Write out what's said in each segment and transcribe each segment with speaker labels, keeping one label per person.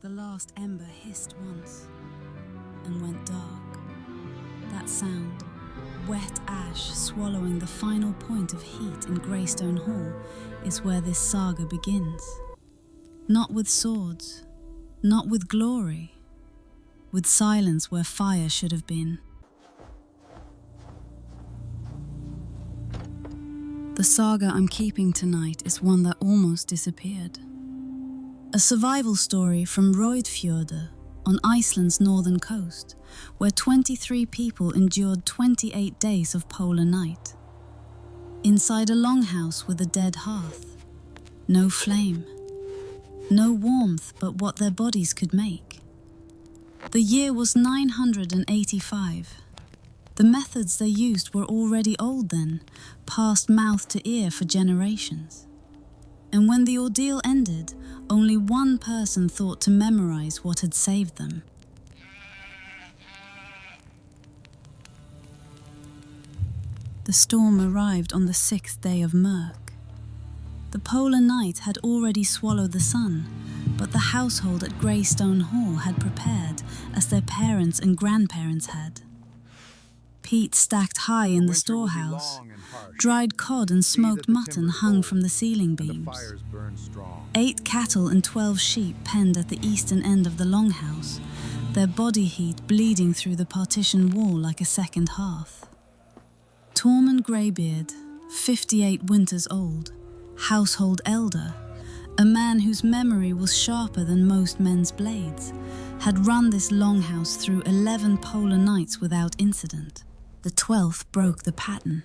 Speaker 1: The last ember hissed once and went dark. That sound, wet ash swallowing the final point of heat in Greystone Hall, is where this saga begins. Not with swords, not with glory, with silence where fire should have been. The saga I'm keeping tonight is one that almost disappeared. A survival story from Røydfjordur on Iceland's northern coast, where 23 people endured 28 days of polar night. Inside a longhouse with a dead hearth. No flame. No warmth but what their bodies could make. The year was 985. The methods they used were already old then, passed mouth to ear for generations. And when the ordeal ended, only one person thought to memorize what had saved them. The storm arrived on the 6th day of Mørk. The polar night had already swallowed the sun, but the household at Greystone Hall had prepared as their parents and grandparents had. Peat stacked high in the storehouse. Dried cod and smoked mutton hung from the ceiling beams. 8 cattle and 12 sheep penned at the eastern end of the longhouse, their body heat bleeding through the partition wall like a second hearth. Tormund Greybeard, 58 winters old, household elder, a man whose memory was sharper than most men's blades, had run this longhouse through 11 polar nights without incident. The 12th broke the pattern.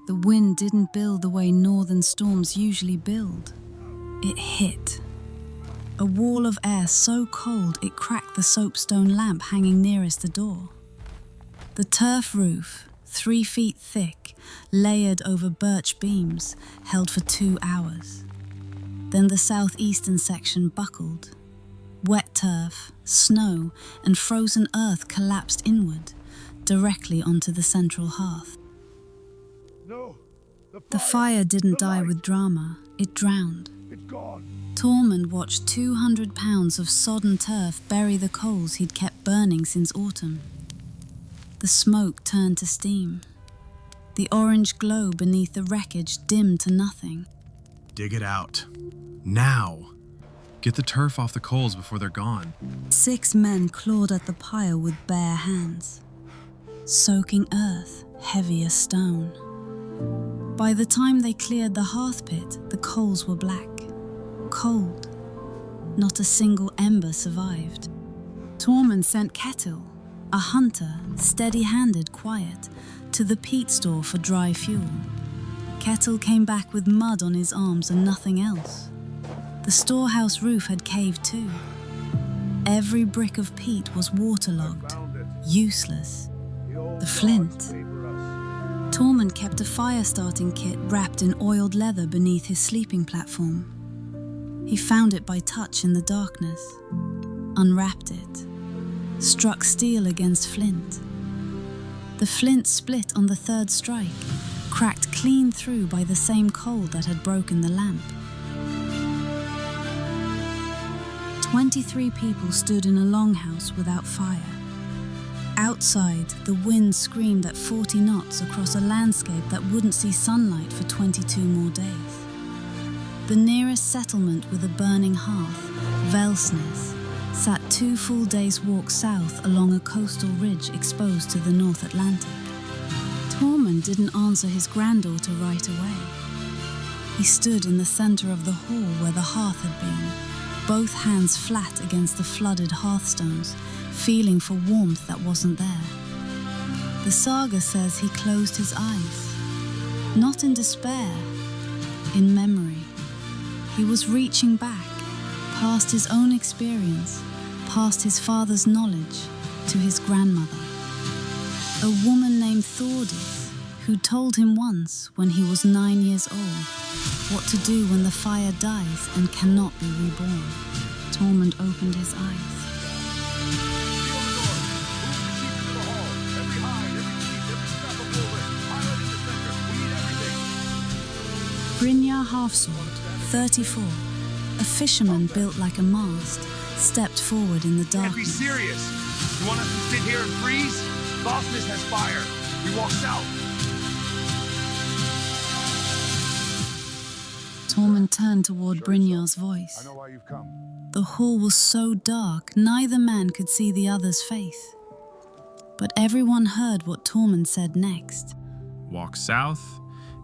Speaker 1: The wind didn't build the way northern storms usually build. It hit. A wall of air so cold it cracked the soapstone lamp hanging nearest the door. The turf roof, 3 feet thick, layered over birch beams, held for 2 hours. Then the southeastern section buckled. Wet turf, snow, and frozen earth collapsed inward, directly onto the central hearth.
Speaker 2: No,
Speaker 1: the fire didn't die with drama, it drowned.
Speaker 2: It's gone.
Speaker 1: Tormund watched 200 pounds of sodden turf bury the coals he'd kept burning since autumn. The smoke turned to steam. The orange glow beneath the wreckage dimmed to nothing.
Speaker 3: Dig it out. Now! Get the turf off the coals before they're gone.
Speaker 1: 6 men clawed at the pile with bare hands. Soaking earth, heavy as stone. By the time they cleared the hearth pit, the coals were black. Cold. Not a single ember survived. Tormund sent Ketil, a hunter, steady-handed, quiet, to the peat store for dry fuel. Ketil came back with mud on his arms and nothing else. The storehouse roof had caved too. Every brick of peat was waterlogged, useless. The flint. Tormund kept a fire-starting kit wrapped in oiled leather beneath his sleeping platform. He found it by touch in the darkness, unwrapped it, struck steel against flint. The flint split on the 3rd strike, cracked clean through by the same cold that had broken the lamp. 23 people stood in a longhouse without fire. Outside, the wind screamed at 40 knots across a landscape that wouldn't see sunlight for 22 more days. The nearest settlement with a burning hearth, Velsnes, sat 2 full days' walk south along a coastal ridge exposed to the North Atlantic. Tormund didn't answer his granddaughter right away. He stood in the center of the hall where the hearth had been, both hands flat against the flooded hearthstones, feeling for warmth that wasn't there. The saga says he closed his eyes, not in despair, in memory. He was reaching back, past his own experience, past his father's knowledge, to his grandmother. A woman named Thordis, who told him once, when he was 9 years old, what to do when the fire dies and cannot be reborn. Tormund opened his eyes. Brynjar Halfsword, 34, A fisherman built like a mast stepped forward in the
Speaker 2: Can't be
Speaker 1: darkness.
Speaker 2: serious. You want us to sit here and freeze? Lostness has fire. We walk south.
Speaker 1: Tormund turned toward
Speaker 2: Sure
Speaker 1: Brynjar's
Speaker 2: I
Speaker 1: voice.
Speaker 2: know why you've come.
Speaker 1: The hall was so dark, neither man could see the other's face. But everyone heard what Tormund said next.
Speaker 3: Walk south,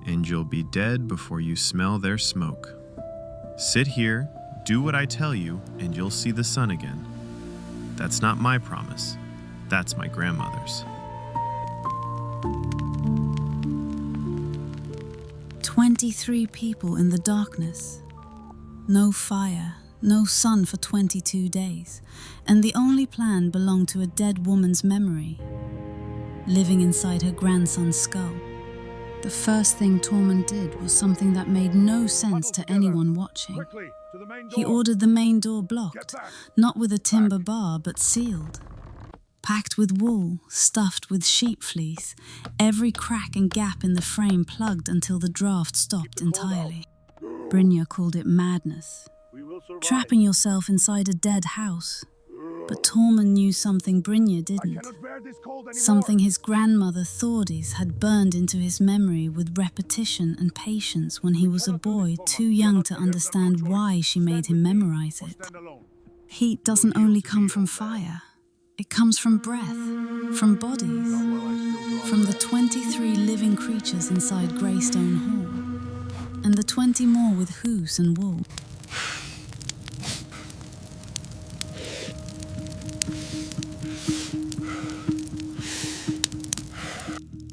Speaker 3: and you'll be dead before you smell their smoke. Sit here, do what I tell you, and you'll see the sun again. That's not my promise. That's my grandmother's.
Speaker 1: 23 people in the darkness. No fire, no sun for 22 days, and the only plan belonged to a dead woman's memory, living inside her grandson's skull. The first thing Tormund did was something that made no sense to anyone watching.
Speaker 2: Quickly, to the main door.
Speaker 1: He ordered the main door blocked,
Speaker 2: Get back.
Speaker 1: not with a timber bar, but sealed. Packed with wool, stuffed with sheep fleece, every crack and gap in the frame plugged until the draft stopped entirely. Brynjar called it madness,
Speaker 2: We will survive.
Speaker 1: trapping yourself inside a dead house. But Tormund knew something Brynjar
Speaker 2: I
Speaker 1: didn't,
Speaker 2: cannot bear this cold anymore.
Speaker 1: something his grandmother Thordis had burned into his memory with repetition and patience when he was a boy too young to understand why she made him memorize it.
Speaker 2: Stand alone.
Speaker 1: Heat doesn't only come from fire. It comes from breath, from bodies, from the 23 living creatures inside Greystone Hall, and the 20 more with hooves and wool.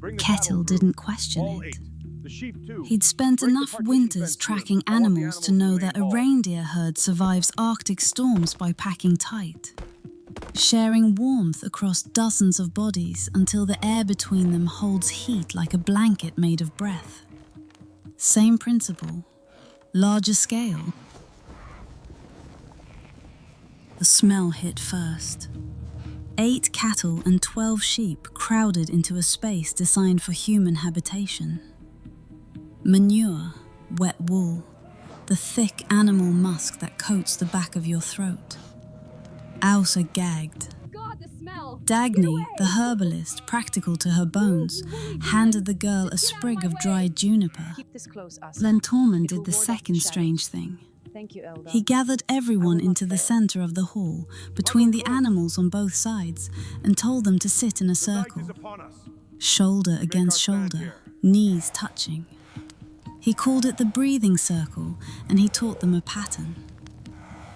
Speaker 2: Bring the
Speaker 1: Kettle
Speaker 2: cattle through.
Speaker 1: didn't question
Speaker 2: All
Speaker 1: it.
Speaker 2: 8. The sheep too.
Speaker 1: He'd spent
Speaker 2: Break the
Speaker 1: enough
Speaker 2: partition
Speaker 1: winters
Speaker 2: fence through.
Speaker 1: tracking
Speaker 2: I want the
Speaker 1: animals to know
Speaker 2: animals
Speaker 1: that
Speaker 2: in
Speaker 1: a
Speaker 2: the main hall.
Speaker 1: reindeer herd survives Arctic storms by packing tight, sharing warmth across dozens of bodies until the air between them holds heat like a blanket made of breath. Same principle, larger scale. The smell hit first. 8 cattle and 12 sheep crowded into a space designed for human habitation. Manure, wet wool, the thick animal musk that coats the back of your throat. Ausa gagged.
Speaker 4: God, the smell!
Speaker 1: Dagny, the herbalist, practical to her bones, handed the girl a sprig of dried juniper.
Speaker 4: Keep this close, Asa.
Speaker 1: Then Tormund
Speaker 4: It will
Speaker 1: did the
Speaker 4: ward off
Speaker 1: second
Speaker 4: shadows.
Speaker 1: strange thing.
Speaker 4: Thank you, Elda.
Speaker 1: He gathered everyone into the center of the hall, between the animals on both sides, and told them to sit in a
Speaker 2: The night
Speaker 1: circle,
Speaker 2: is upon us.
Speaker 1: shoulder against
Speaker 2: our stand
Speaker 1: shoulder,
Speaker 2: here.
Speaker 1: knees touching. He called it the breathing circle, and he taught them a pattern.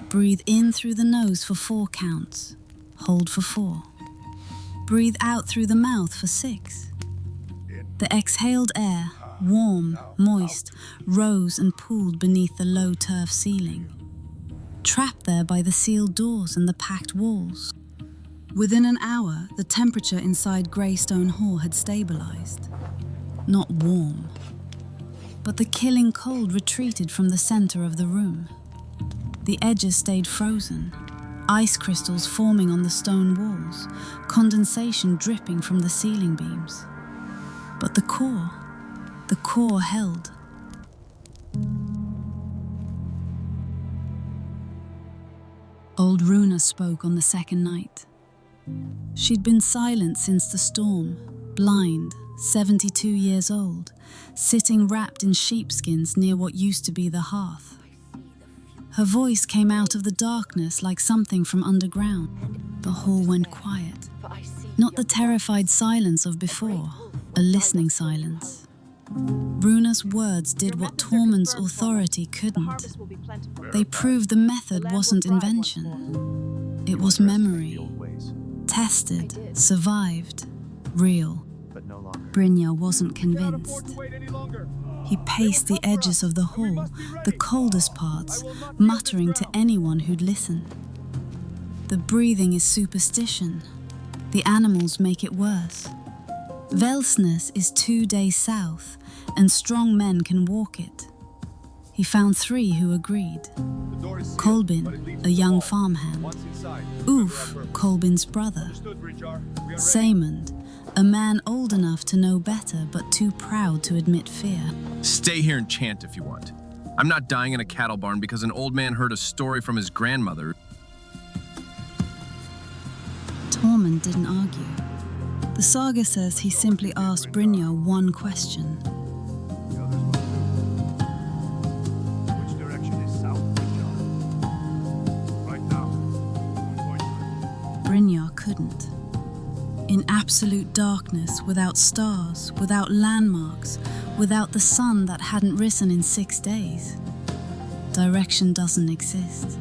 Speaker 1: Breathe in through the nose for 4 counts. Hold for 4. Breathe out through the mouth for 6. The exhaled air, warm, moist, rose and pooled beneath the low turf ceiling, trapped there by the sealed doors and the packed walls. Within an hour, the temperature inside Greystone Hall had stabilized. Not warm, but the killing cold retreated from the center of the room. The edges stayed frozen, ice crystals forming on the stone walls, condensation dripping from the ceiling beams. But the core held. Old Runa spoke on the second night. She'd been silent since the storm, blind, 72 years old, sitting wrapped in sheepskins near what used to be the hearth. Her voice came out of the darkness like something from underground. The hall went quiet. Not the terrified silence of before, a listening silence. Runa's words did what Tormund's authority couldn't. They proved the method wasn't invention. It was memory. Tested, survived, real. Brynjar wasn't convinced. He paced the edges of the hall, the coldest parts, muttering to anyone who'd listen. The breathing is superstition. The animals make it worse. Velsnes is 2 days south, and strong men can walk it. He found 3 who agreed. Kolbin, a young farmhand. Ulf, Kolbin's brother. Saemund, a man old enough to know better but too proud to admit fear.
Speaker 3: Stay here and chant if you want.
Speaker 5: I'm not dying in a cattle barn because an old man heard a story from his grandmother.
Speaker 1: Tormund didn't argue. The saga says he simply asked Brynjar one question.
Speaker 2: Which direction is south, John? Right now.
Speaker 1: Brynjar couldn't. In absolute darkness, without stars, without landmarks, without the sun that hadn't risen in 6 days, direction doesn't exist.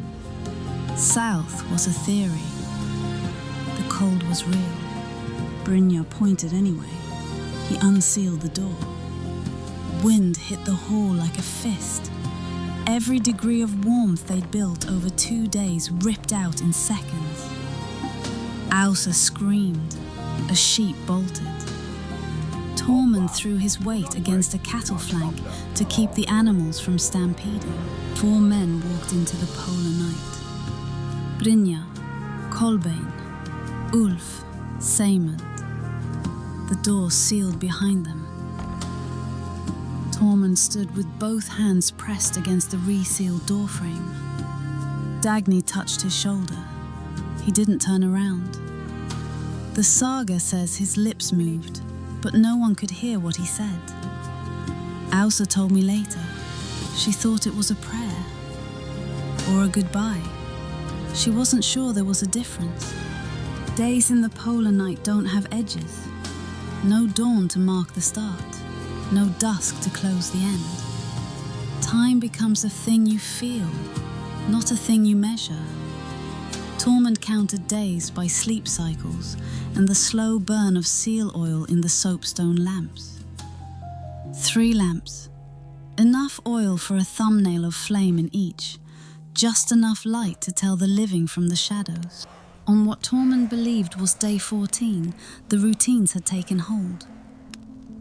Speaker 1: South was a theory. The cold was real. Brynjar pointed anyway. He unsealed the door. Wind hit the hall like a fist. Every degree of warmth they'd built over 2 days ripped out in seconds. Ausa screamed. A sheep bolted. Tormund threw his weight against a cattle flank to keep the animals from stampeding. 4 men walked into the polar night. Brynjar, Kolbeinn, Ulf, Saemund. The door sealed behind them. Tormund stood with both hands pressed against the resealed doorframe. Dagny touched his shoulder. He didn't turn around. The saga says his lips moved, but no one could hear what he said. Ausa told me later, she thought it was a prayer or a goodbye. She wasn't sure there was a difference. Days in the polar night don't have edges. No dawn to mark the start, no dusk to close the end. Time becomes a thing you feel, not a thing you measure. Tormund counted days by sleep cycles and the slow burn of seal oil in the soapstone lamps. 3 lamps. Enough oil for a thumbnail of flame in each. Just enough light to tell the living from the shadows. On what Tormund believed was day 14, the routines had taken hold.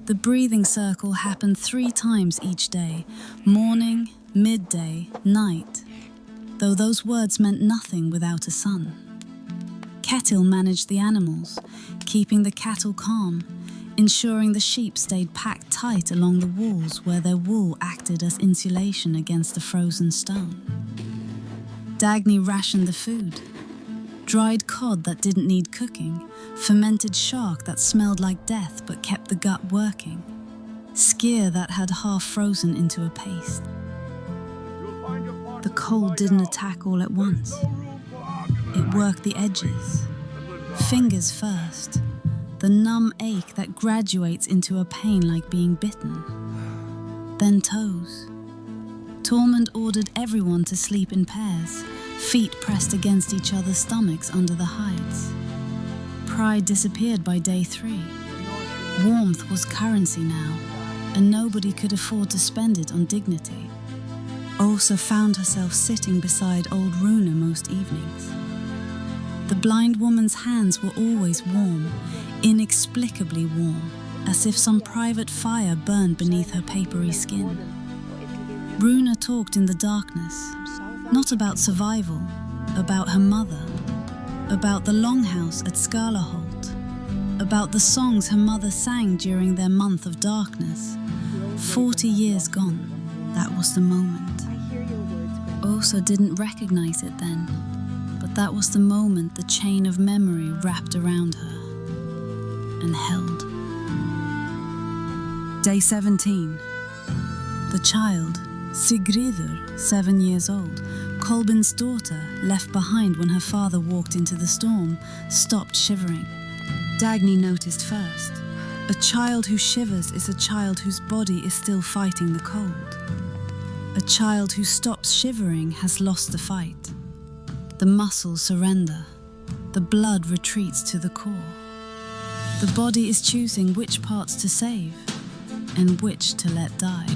Speaker 1: The breathing circle happened 3 times each day, morning, midday, night, though those words meant nothing without a sun. Ketil managed the animals, keeping the cattle calm, ensuring the sheep stayed packed tight along the walls where their wool acted as insulation against the frozen stone. Dagny rationed the food. Dried cod that didn't need cooking, fermented shark that smelled like death but kept the gut working, skyr that had half frozen into a paste. The cold didn't attack all at once. It worked the edges. Fingers first, the numb ache that graduates into a pain like being bitten. Then toes. Tormund ordered everyone to sleep in pairs, feet pressed against each other's stomachs under the hides. Pride disappeared by day 3. Warmth was currency now, and nobody could afford to spend it on dignity. Åsa found herself sitting beside old Runa most evenings. The blind woman's hands were always warm, inexplicably warm, as if some private fire burned beneath her papery skin. Runa talked in the darkness, not about survival, about her mother, about the Longhouse at Skalaholt, about the songs her mother sang during their month of darkness. 40 years gone, that was the moment. Åsa didn't recognize it then, but that was the moment the chain of memory wrapped around her and held. Day 17. The child, Sigríður, 7 years old, Kolbeinn's daughter, left behind when her father walked into the storm, stopped shivering. Dagny noticed first. A child who shivers is a child whose body is still fighting the cold. A child who stops shivering has lost the fight. The muscles surrender. The blood retreats to the core. The body is choosing which parts to save and which to let die.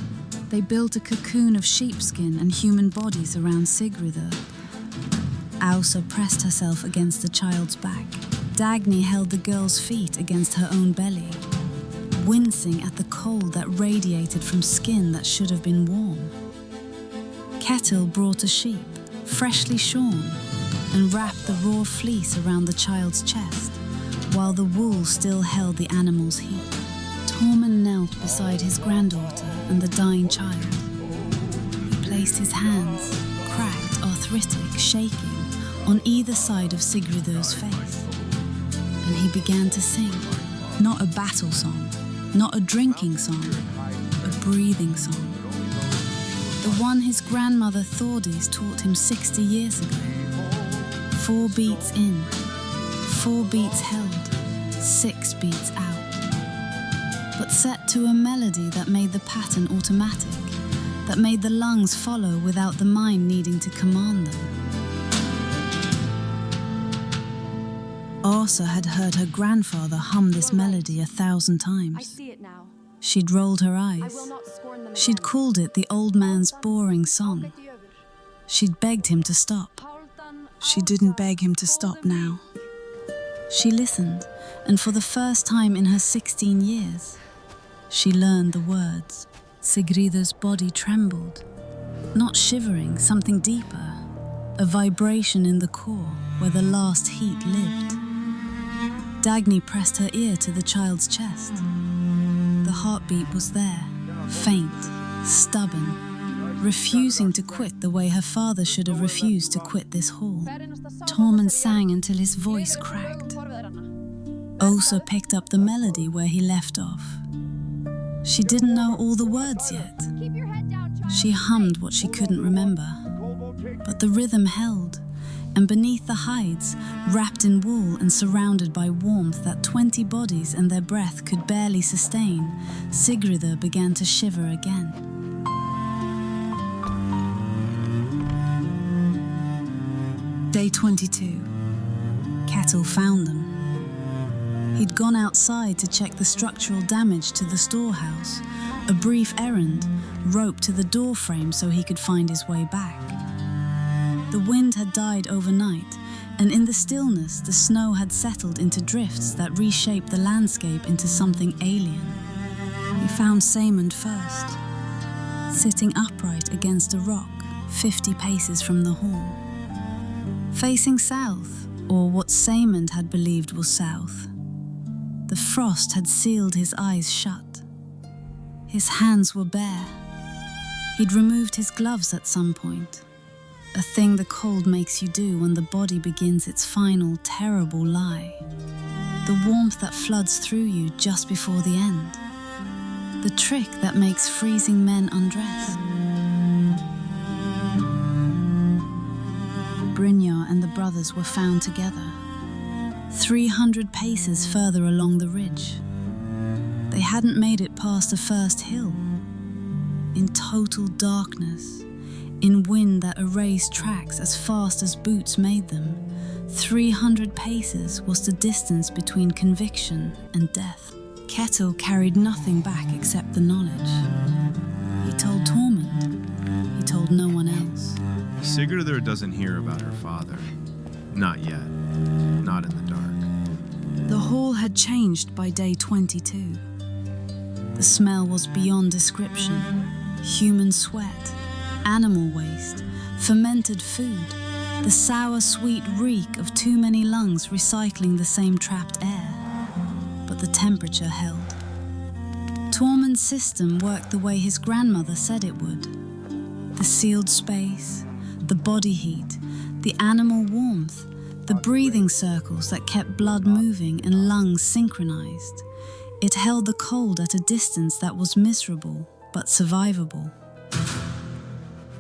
Speaker 1: They built a cocoon of sheepskin and human bodies around Sigríður. Åsa pressed herself against the child's back. Dagny held the girl's feet against her own belly, wincing at the cold that radiated from skin that should have been warm. Ketil brought a sheep, freshly shorn, and wrapped the raw fleece around the child's chest, while the wool still held the animal's heat. Tormund knelt beside his granddaughter and the dying child. He placed his hands, cracked, arthritic, shaking, on either side of Sigridur's face. And he began to sing, not a battle song, not a drinking song, a breathing song. The one his grandmother Thordis taught him 60 years ago. 4 beats in, 4 beats held, 6 beats out. But set to a melody that made the pattern automatic, that made the lungs follow without the mind needing to command them. Asa had heard her grandfather hum this melody 1,000
Speaker 4: I
Speaker 1: times.
Speaker 4: see it now.
Speaker 1: She'd rolled her
Speaker 4: I
Speaker 1: eyes.
Speaker 4: will not scorn them
Speaker 1: She'd
Speaker 4: again.
Speaker 1: called it the old man's boring song. She'd begged him to stop. She didn't beg him to stop now. She listened, and for the first time in her 16 years, she learned the words. Sigridur's body trembled. Not shivering, something deeper. A vibration in the core where the last heat lived. Dagny pressed her ear to the child's chest. The heartbeat was there, faint, stubborn, refusing to quit the way her father should have refused to quit this hall. Tormund sang until his voice cracked. Osa picked up the melody where he left off. She didn't know all the words yet.
Speaker 4: Keep your head down, child.
Speaker 1: She hummed what she couldn't remember. But the rhythm held, and beneath the hides, wrapped in wool and surrounded by warmth that 20 bodies and their breath could barely sustain, Sigridur began to shiver again. Day 22. Kettle found them. He'd gone outside to check the structural damage to the storehouse, a brief errand, roped to the door frame so he could find his way back. The wind had died overnight, and in the stillness, the snow had settled into drifts that reshaped the landscape into something alien. He found Saemund first, sitting upright against a rock, 50 paces from the hall. Facing south, or what Saemund had believed was south. The frost had sealed his eyes shut. His hands were bare. He'd removed his gloves at some point, a thing the cold makes you do when the body begins its final, terrible lie. The warmth that floods through you just before the end. The trick that makes freezing men undress. Brynjar and the brothers were found together, 300 paces further along the ridge. They hadn't made it past the first hill. In total darkness, in wind that erased tracks as fast as boots made them, 300 paces was the distance between conviction and death. Kettle carried nothing back except the knowledge. He told Tormund. He told no one else.
Speaker 3: Sigurdur doesn't hear about her father. Not yet. Not in the dark.
Speaker 1: The hall had changed by day 22. The smell was beyond description. Human sweat, animal waste, fermented food, the sour, sweet reek of too many lungs recycling the same trapped air. But the temperature held. Tormund's system worked the way his grandmother said it would. The sealed space, the body heat, the animal warmth, the breathing circles that kept blood moving and lungs synchronized. It held the cold at a distance that was miserable, but survivable.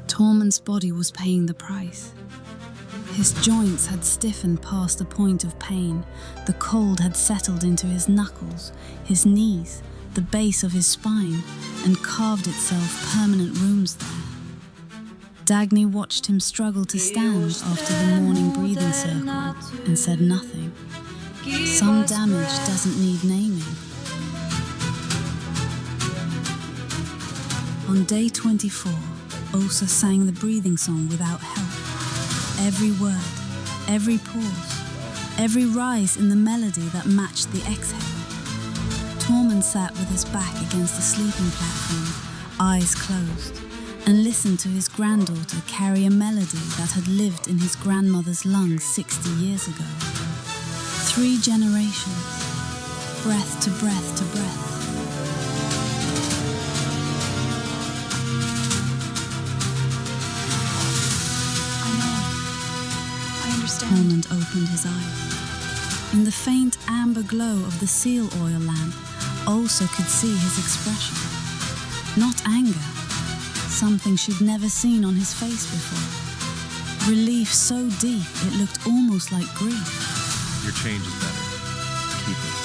Speaker 1: Tormund's body was paying the price. His joints had stiffened past the point of pain. The cold had settled into his knuckles, his knees, the base of his spine, and carved itself permanent rooms there. Dagny watched him struggle to stand after the morning breathing circle and said nothing. Some damage doesn't need naming. On day 24, Osa sang the breathing song without help. Every word, every pause, every rise in the melody that matched the exhale. Tormund sat with his back against the sleeping platform, eyes closed, and listened to his granddaughter carry a melody that had lived in his grandmother's lungs 60 years ago. 3 generations, breath to breath to breath. Tormund opened his eyes. In the faint amber glow of the seal oil lamp, Ulsa could see his expression. Not anger, something she'd never seen on his face before. Relief so deep it looked almost like grief.
Speaker 5: Your change is better. Keep it.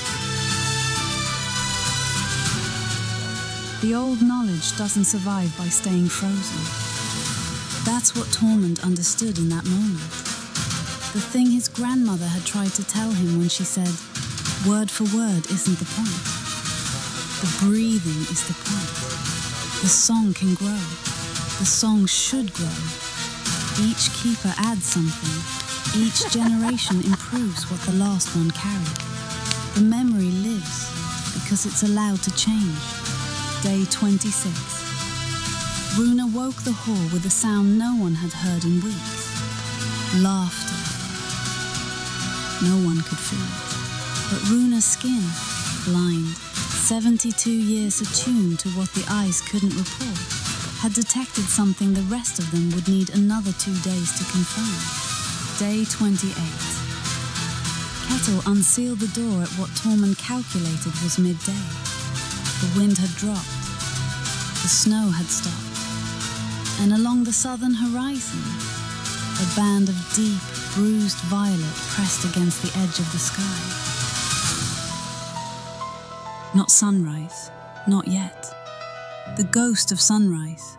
Speaker 1: The old knowledge doesn't survive by staying frozen. That's what Tormund understood in that moment. The thing his grandmother had tried to tell him when she said, "Word for word isn't the point. The breathing is the point. The song can grow. The song should grow. Each keeper adds something. Each generation improves what the last one carried. The memory lives because it's allowed to change." Day 26. Runa woke the hall with a sound no one had heard in weeks. Laughter. No one could feel it. But Runa's skin, blind, 72 years attuned to what the eyes couldn't report, had detected something the rest of them would need another 2 days to confirm. Day 28. Kettle unsealed the door at what Tormund calculated was midday. The wind had dropped. The snow had stopped. And along the southern horizon, a band of deep, bruised violet pressed against the edge of the sky. Not sunrise, not yet. The ghost of sunrise,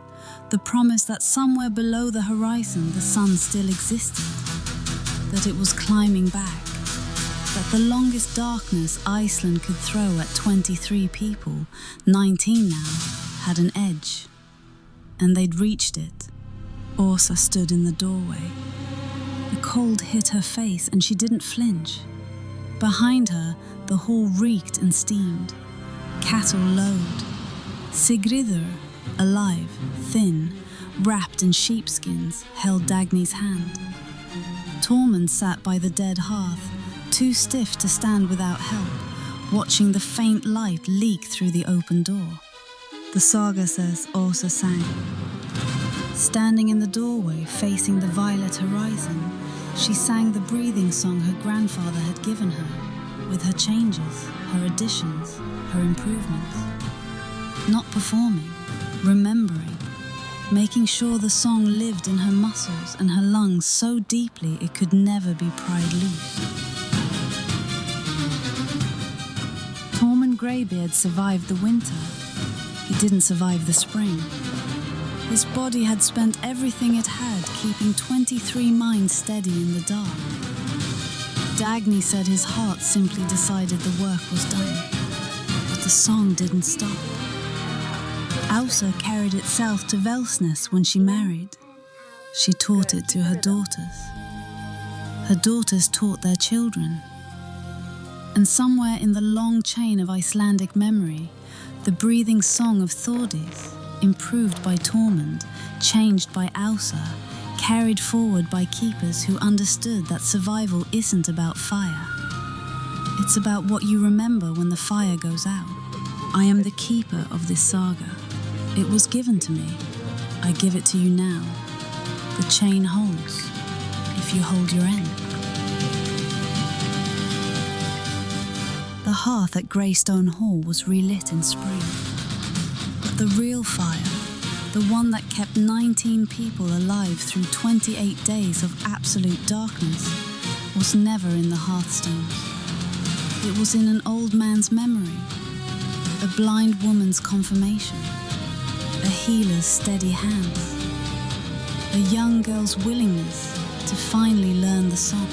Speaker 1: the promise that somewhere below the horizon the sun still existed, that it was climbing back, that the longest darkness Iceland could throw at 23 people, 19 now, had an edge. And they'd reached it. Orsa stood in the doorway. The cold hit her face and she didn't flinch. Behind her, the hall reeked and steamed. Cattle lowed. Sigridur, alive, thin, wrapped in sheepskins, held Dagny's hand. Tormund sat by the dead hearth, too stiff to stand without help, watching the faint light leak through the open door. The Sagas also sang. Standing in the doorway, facing the violet horizon, she sang the breathing song her grandfather had given her, with her changes, her additions, her improvements. Not performing, remembering, making sure the song lived in her muscles and her lungs so deeply it could never be pried loose. Tormund Greybeard survived the winter. He didn't survive the spring. His body had spent everything it had keeping 23 minds steady in the dark. Dagny said his heart simply decided the work was done. But the song didn't stop. Ausa carried itself to Velsness when she married. She taught it to her daughters. Her daughters taught their children. And somewhere in the long chain of Icelandic memory, the breathing song of Thordis, improved by Tormund, changed by Ausa, carried forward by keepers who understood that survival isn't about fire. It's about what you remember when the fire goes out. I am the keeper of this saga. It was given to me. I give it to you now. The chain holds, if you hold your end. The hearth at Greystone Hall was relit in spring. But the real fire, the one that kept 19 people alive through 28 days of absolute darkness, was never in the hearthstones. It was in an old man's memory, a blind woman's confirmation, a healer's steady hands, a young girl's willingness to finally learn the song.